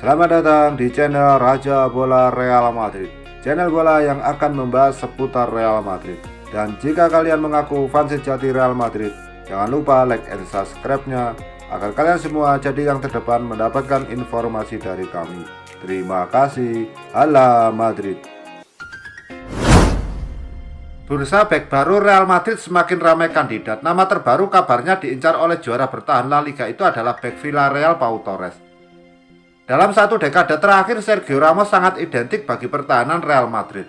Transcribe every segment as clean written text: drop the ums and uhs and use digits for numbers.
Selamat datang di channel Raja Bola Real Madrid, channel bola yang akan membahas seputar Real Madrid. Dan jika kalian mengaku fans sejati Real Madrid, jangan lupa like and subscribe-nya agar kalian semua jadi yang terdepan mendapatkan informasi dari kami. Terima kasih. Hala Madrid. Bursa bek baru Real Madrid semakin ramai kandidat. Nama terbaru kabarnya diincar oleh juara bertahan La Liga itu adalah bek Villarreal Pau Torres. Dalam satu dekade terakhir, Sergio Ramos sangat identik bagi pertahanan Real Madrid.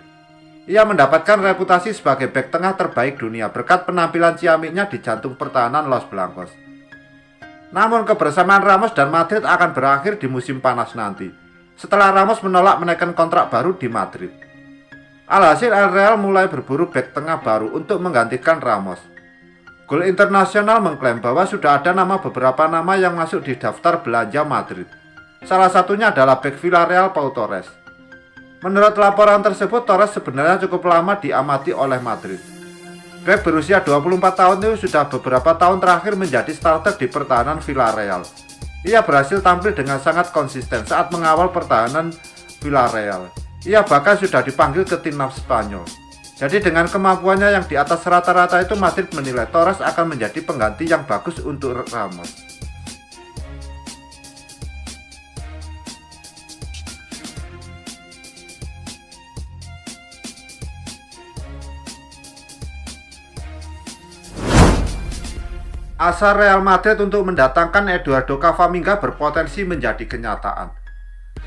Ia mendapatkan reputasi sebagai bek tengah terbaik dunia berkat penampilan ciamiknya di jantung pertahanan Los Blancos. Namun kebersamaan Ramos dan Madrid akan berakhir di musim panas nanti, setelah Ramos menolak menaikkan kontrak baru di Madrid. Alhasil Real mulai berburu bek tengah baru untuk menggantikan Ramos. Goal Internasional mengklaim bahwa sudah ada beberapa nama yang masuk di daftar belanja Madrid. Salah satunya adalah bek Villarreal Pau Torres. Menurut laporan tersebut, Torres sebenarnya cukup lama diamati oleh Madrid. Bek berusia 24 tahun itu sudah beberapa tahun terakhir menjadi starter di pertahanan Villarreal. Ia berhasil tampil dengan sangat konsisten saat mengawal pertahanan Villarreal. Ia bahkan sudah dipanggil ke timnas Spanyol. Jadi dengan kemampuannya yang di atas rata-rata itu, Madrid menilai Torres akan menjadi pengganti yang bagus untuk Ramos. Asa Real Madrid untuk mendatangkan Eduardo Camavinga berpotensi menjadi kenyataan.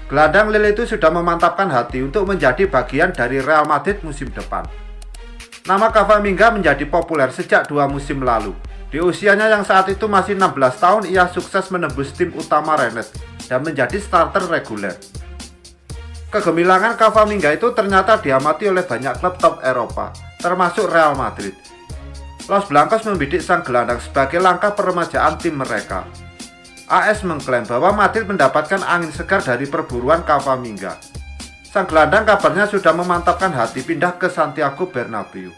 Gelandang Lille itu sudah memantapkan hati untuk menjadi bagian dari Real Madrid musim depan. Nama Camavinga menjadi populer sejak 2 musim lalu. Di usianya yang saat itu masih 16 tahun, ia sukses menembus tim utama Rennes dan menjadi starter reguler. Kegemilangan Camavinga itu ternyata diamati oleh banyak klub top Eropa, termasuk Real Madrid. Los Blancos membidik sang gelandang sebagai langkah peremajaan tim mereka. AS mengklaim bahwa Madrid mendapatkan angin segar dari perburuan Camavinga. Sang gelandang kabarnya sudah memantapkan hati pindah ke Santiago Bernabeu.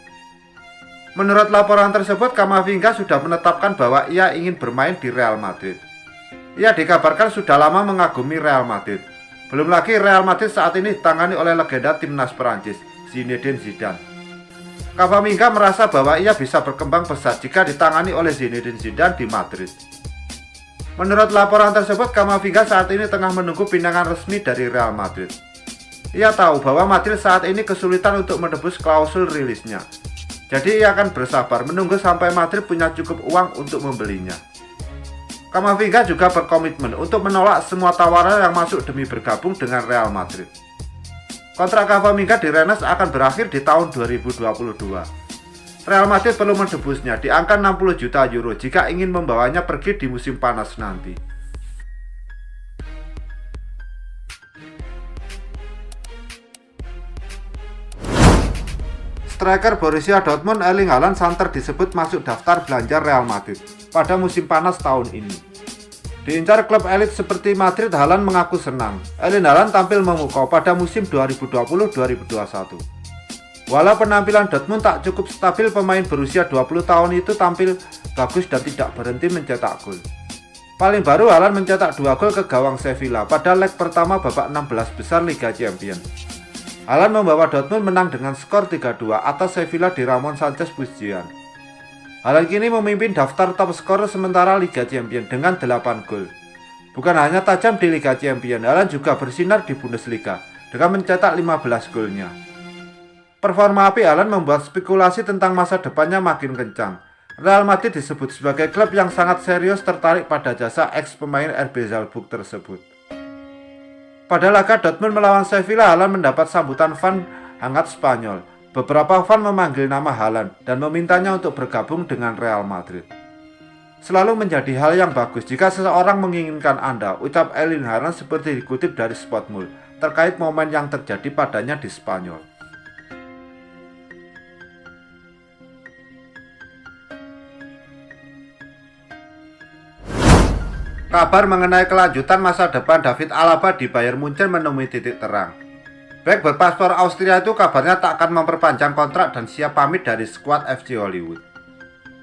Menurut laporan tersebut, Camavinga sudah menetapkan bahwa ia ingin bermain di Real Madrid. Ia dikabarkan sudah lama mengagumi Real Madrid. Belum lagi Real Madrid saat ini ditangani oleh legenda timnas Perancis, Zinedine Zidane. Camavinga merasa bahwa ia bisa berkembang pesat jika ditangani oleh Zinedine Zidane di Madrid. Menurut laporan tersebut, Camavinga saat ini tengah menunggu pinangan resmi dari Real Madrid. Ia tahu bahwa Madrid saat ini kesulitan untuk menebus klausul rilisnya. Jadi ia akan bersabar menunggu sampai Madrid punya cukup uang untuk membelinya. Camavinga juga berkomitmen untuk menolak semua tawaran yang masuk demi bergabung dengan Real Madrid. Kontrak Camavinga di Rennes akan berakhir di tahun 2022. Real Madrid perlu menebusnya di angka 60 juta euro jika ingin membawanya pergi di musim panas nanti. Striker Borussia Dortmund Erling Haaland santer disebut masuk daftar belanja Real Madrid pada musim panas tahun ini. Diincar klub elit seperti Madrid, Haaland mengaku senang. Erling Haaland tampil memukau pada musim 2020-2021. Walau penampilan Dortmund tak cukup stabil, pemain berusia 20 tahun itu tampil bagus dan tidak berhenti mencetak gol. Paling baru Haaland mencetak 2 gol ke gawang Sevilla pada leg pertama babak 16 besar Liga Champions. Haaland membawa Dortmund menang dengan skor 3-2 atas Sevilla di Ramon Sanchez Pizjuan. Haaland kini memimpin daftar top skor sementara Liga Champions dengan 8 gol. Bukan hanya tajam di Liga Champions, Haaland juga bersinar di Bundesliga dengan mencetak 15 golnya. Performa api Haaland membuat spekulasi tentang masa depannya makin kencang. Real Madrid disebut sebagai klub yang sangat serius tertarik pada jasa ex pemain RB Salzburg tersebut. Pada laga Dortmund melawan Sevilla, Haaland mendapat sambutan fan hangat Spanyol. Beberapa fan memanggil nama Haaland dan memintanya untuk bergabung dengan Real Madrid. Selalu menjadi hal yang bagus jika seseorang menginginkan Anda, ucap Erling Haaland seperti dikutip dari Spotmul terkait momen yang terjadi padanya di Spanyol. Kabar mengenai kelanjutan masa depan David Alaba di Bayern Munchen menemui titik terang. Bek berpaspor Austria itu kabarnya tak akan memperpanjang kontrak dan siap pamit dari skuad FC Hollywood.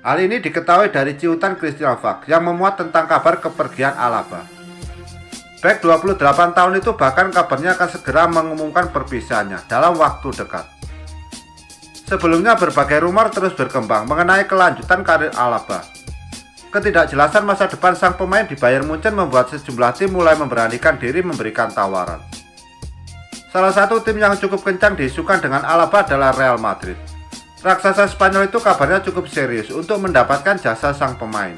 Hal ini diketahui dari ciutan Christian Falk yang memuat tentang kabar kepergian Alaba. Bek 28 tahun itu bahkan kabarnya akan segera mengumumkan perpisahannya dalam waktu dekat. Sebelumnya berbagai rumor terus berkembang mengenai kelanjutan karir Alaba. Ketidakjelasan masa depan sang pemain di Bayern Munchen membuat sejumlah tim mulai memberanikan diri memberikan tawaran. Salah satu tim yang cukup kencang diisukan dengan Alaba adalah Real Madrid. Raksasa Spanyol itu kabarnya cukup serius untuk mendapatkan jasa sang pemain.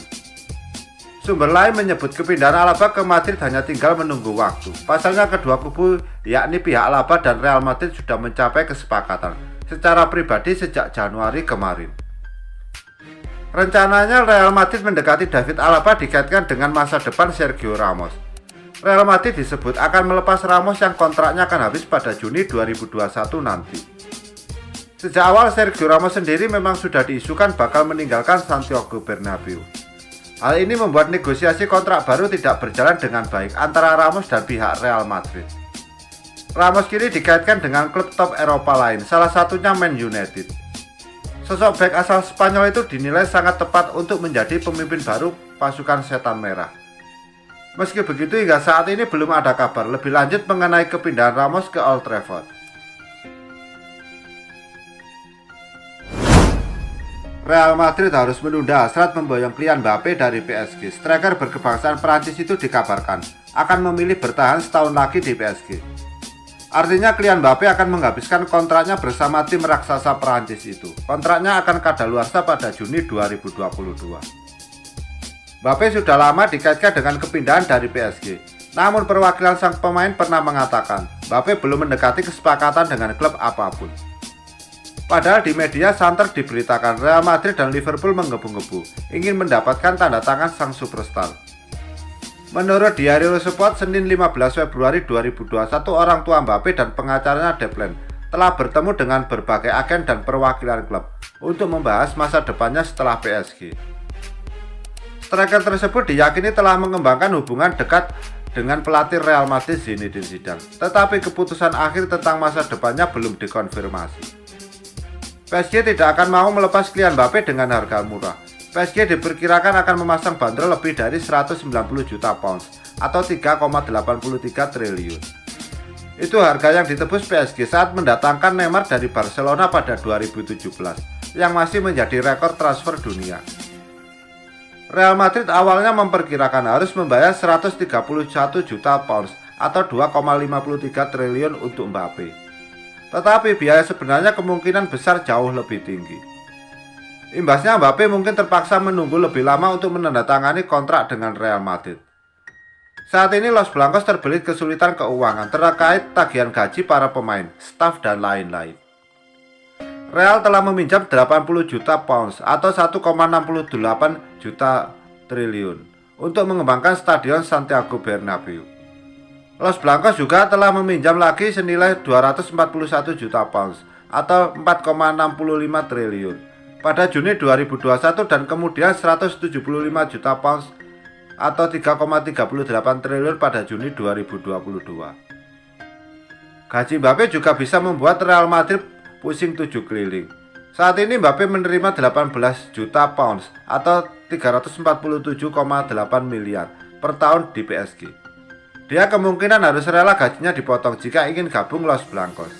Sumber lain menyebut kepindahan Alaba ke Madrid hanya tinggal menunggu waktu. Pasalnya kedua kubu, yakni pihak Alaba dan Real Madrid, sudah mencapai kesepakatan secara pribadi sejak Januari kemarin. Rencananya Real Madrid mendekati David Alaba dikaitkan dengan masa depan Sergio Ramos. Real Madrid disebut akan melepas Ramos yang kontraknya akan habis pada Juni 2021 nanti. Sejak awal Sergio Ramos sendiri memang sudah diisukan bakal meninggalkan Santiago Bernabeu. Hal ini membuat negosiasi kontrak baru tidak berjalan dengan baik antara Ramos dan pihak Real Madrid. Ramos kini dikaitkan dengan klub top Eropa lain, salah satunya Man United. Sosok bek asal Spanyol itu dinilai sangat tepat untuk menjadi pemimpin baru pasukan Setan Merah. Meski begitu, hingga saat ini belum ada kabar lebih lanjut mengenai kepindahan Ramos ke Old Trafford. Real Madrid harus menunda hasrat memboyong Kylian Mbappe dari PSG. Striker berkebangsaan Prancis itu dikabarkan akan memilih bertahan setahun lagi di PSG. Artinya Kylian Mbappe akan menghabiskan kontraknya bersama tim raksasa Prancis itu. Kontraknya akan kadaluarsa pada Juni 2022. Mbappe sudah lama dikaitkan dengan kepindahan dari PSG. Namun perwakilan sang pemain pernah mengatakan Mbappe belum mendekati kesepakatan dengan klub apapun. Padahal di media santer diberitakan Real Madrid dan Liverpool menggebu-gebu ingin mendapatkan tanda tangan sang superstar. Menurut Diario Sport, Senin 15 Februari 2021, orang tua Mbappe dan pengacaranya Declan telah bertemu dengan berbagai agen dan perwakilan klub untuk membahas masa depannya setelah PSG. Striker tersebut diyakini telah mengembangkan hubungan dekat dengan pelatih Real Madrid Zinedine Zidane, tetapi keputusan akhir tentang masa depannya belum dikonfirmasi. PSG tidak akan mau melepas Kylian Mbappe dengan harga murah. PSG diperkirakan akan memasang bandrol lebih dari 190 juta pounds atau 3,83 triliun. Itu harga yang ditebus PSG saat mendatangkan Neymar dari Barcelona pada 2017, yang masih menjadi rekor transfer dunia. Real Madrid awalnya memperkirakan harus membayar 131 juta pounds atau 2,53 triliun untuk Mbappe. Tetapi biaya sebenarnya kemungkinan besar jauh lebih tinggi. Imbasnya Mbappe mungkin terpaksa menunggu lebih lama untuk menandatangani kontrak dengan Real Madrid. Saat ini Los Blancos terbelit kesulitan keuangan terkait tagihan gaji para pemain, staf, dan lain-lain. Real telah meminjam 80 juta pounds atau 1,68 juta triliun untuk mengembangkan stadion Santiago Bernabeu. Los Blancos juga telah meminjam lagi senilai 241 juta pounds atau 4,65 triliun pada Juni 2021 dan kemudian 175 juta pounds atau 3,38 triliun pada Juni 2022. Gaji Mbappe juga bisa membuat Real Madrid pusing 7 keliling. Saat ini Mbappe menerima 18 juta pounds atau 347,8 miliar per tahun di PSG. Dia kemungkinan harus rela gajinya dipotong jika ingin gabung Los Blancos.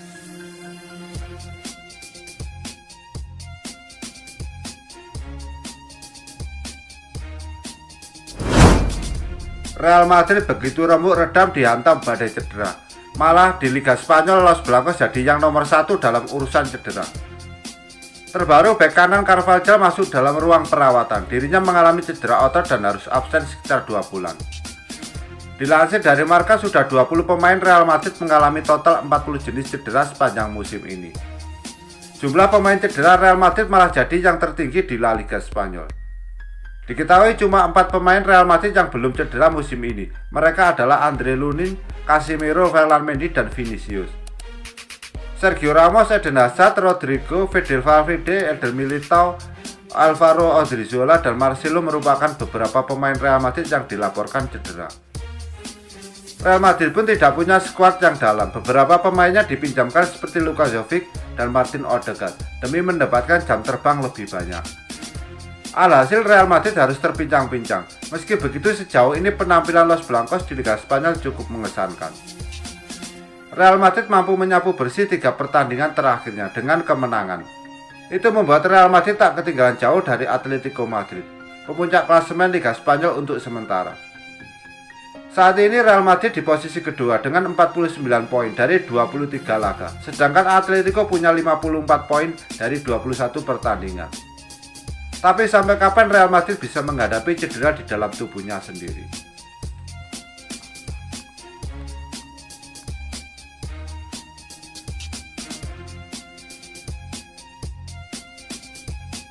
Real Madrid begitu remuk redam dihantam badai cedera. Malah di Liga Spanyol Los Blancos jadi yang nomor 1 dalam urusan cedera. Terbaru bek kanan Carvajal masuk dalam ruang perawatan. Dirinya mengalami cedera otot dan harus absen sekitar 2 bulan. Dilansir dari Marca, sudah 20 pemain Real Madrid mengalami total 40 jenis cedera sepanjang musim ini. Jumlah pemain cedera Real Madrid malah jadi yang tertinggi di La Liga Spanyol. Diketahui cuma 4 pemain Real Madrid yang belum cedera musim ini. Mereka adalah Andre Lunin, Casemiro, Ferland Mendy, dan Vinicius. Sergio Ramos, Eden Hazard, Rodrigo, Fede Valverde, Eder Militao, Alvaro Odriozola, dan Marcelo merupakan beberapa pemain Real Madrid yang dilaporkan cedera. Real Madrid pun tidak punya skuad yang dalam. Beberapa pemainnya dipinjamkan seperti Luka Jovic dan Martin Odegaard demi mendapatkan jam terbang lebih banyak. Alhasil Real Madrid harus terpincang-pincang. Meski begitu, sejauh ini penampilan Los Blancos di Liga Spanyol cukup mengesankan. Real Madrid mampu menyapu bersih 3 pertandingan terakhirnya dengan kemenangan. Itu membuat Real Madrid tak ketinggalan jauh dari Atletico Madrid, pemuncak klasemen Liga Spanyol untuk sementara. Saat ini Real Madrid di posisi kedua dengan 49 poin dari 23 laga, sedangkan Atletico punya 54 poin dari 21 pertandingan. Tapi sampai kapan Real Madrid bisa menghadapi cedera di dalam tubuhnya sendiri?